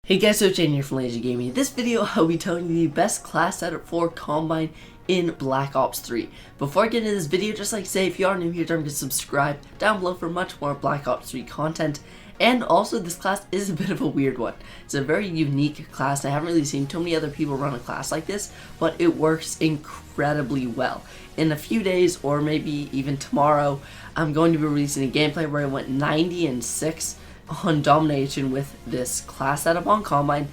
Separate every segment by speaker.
Speaker 1: Hey guys, so Jane here from Lazy Gaming. In this video, I'll be telling you the best class setup for Combine in Black Ops 3. Before I get into this video, just like to say, if you are new here, don't forget to subscribe down below for much more Black Ops 3 content. And also, this class is a bit of a weird one. It's a very unique class. I haven't really seen too many other people run a class like this, but it works incredibly well. In a few days, or maybe even tomorrow, I'm going to be releasing a gameplay where I went 90-6 on domination with this class setup on Combine.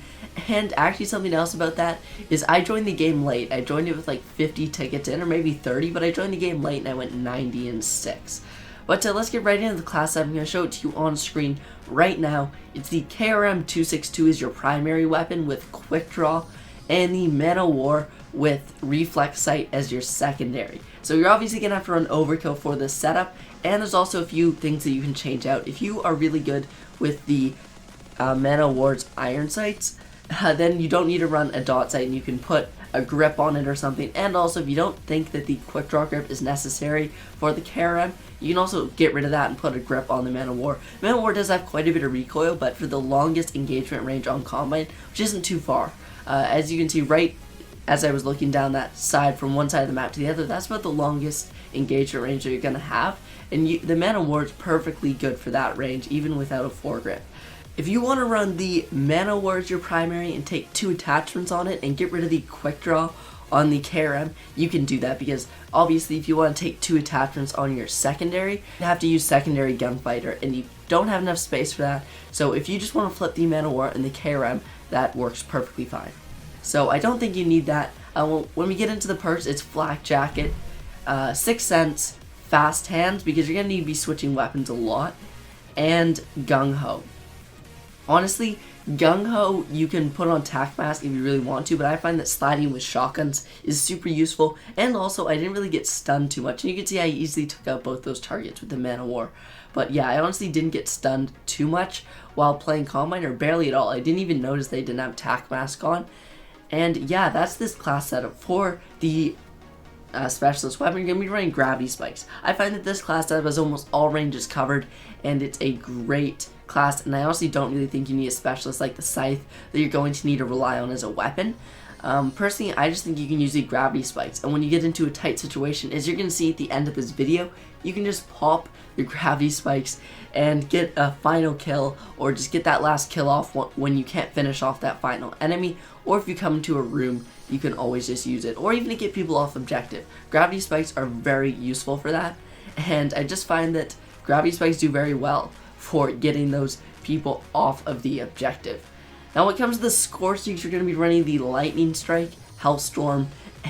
Speaker 1: And actually something else about that is I joined the game late. I joined it with like 50 tickets in, or maybe 30, but I joined the game late and I went 90-6. But let's get right into the class setup. I'm going to show it to you on screen right now. It's the KRM-262 is your primary weapon with Quick Draw, and the Man of War with Reflex Sight as your secondary. So you're obviously going to have to run Overkill for this setup, and there's also a few things that you can change out. If you are really good with the Man of War's iron sights, then you don't need to run a dot sight and you can put a grip on it or something. And also, if you don't think that the quick draw grip is necessary for the KRM, you can also get rid of that and put a grip on the Man of War. Man of War does have quite a bit of recoil, but for the longest engagement range on Combine, which isn't too far, as you can see right as I was looking down that side from one side of the map to the other, that's about the longest engagement range that you're going to have. And the Man of War is perfectly good for that range, even without a foregrip. If you want to run the Man of War as your primary and take 2 attachments on it and get rid of the quick draw on the KRM, you can do that, because obviously if you want to take 2 attachments on your secondary, you have to use secondary gunfighter, and you don't have enough space for that. So if you just want to flip the Man of War and the KRM, that works perfectly fine. So I don't think you need that. When we get into the perks, it's Flak Jacket, 6 Sense, Fast Hands, because you're going to need to be switching weapons a lot, and Gung Ho. Honestly, Gung Ho you can put on Tac Mask if you really want to, but I find that sliding with shotguns is super useful, and also I didn't really get stunned too much, and you can see I easily took out both those targets with the Man of War. But yeah, I honestly didn't get stunned too much while playing Combine, or barely at all. I didn't even notice they didn't have Tac Mask on. And yeah, that's this class setup for the specialist weapon. You're going to be running gravity spikes. I find that this class setup has almost all ranges covered, and it's a great class, and I honestly don't really think you need a specialist like the Scythe that you're going to need to rely on as a weapon. Personally, I just think you can use the gravity spikes, and when you get into a tight situation, as you're going to see at the end of this video, you can just pop the gravity spikes and get a final kill, or just get that last kill off when you can't finish off that final enemy, or if you come into a room, you can always just use it, or even to get people off objective. Gravity spikes are very useful for that, and I just find that gravity spikes do very well for getting those people off of the objective. Now when it comes to the score streaks, you're going to be running the Lightning Strike, Hellstorm,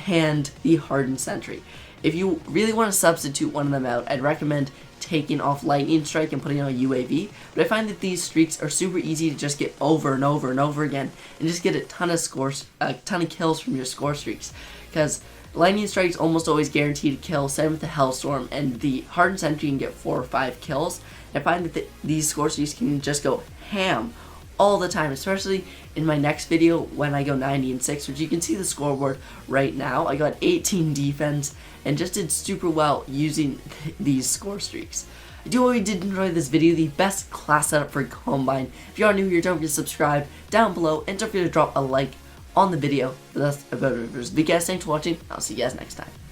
Speaker 1: and the Hardened Sentry. If you really want to substitute one of them out, I'd recommend taking off Lightning Strike and putting on a UAV, but I find that these streaks are super easy to just get over and over and over again, and just get a ton of kills from your score streaks, because Lightning Strike is almost always guaranteed to kill, same with the Hellstorm, and the Hardened Sentry can get 4 or 5 kills. I find that these score streaks can just go ham all the time, especially in my next video when I go 90-6, which you can see the scoreboard right now. I got 18 defense and just did super well using these score streaks. I do hope you did enjoy this video, the best class setup for Combine. If you are new here, don't forget to subscribe down below, and don't forget to drop a like on the video. But that's about it for this video, guys. Thanks for watching. I'll see you guys next time.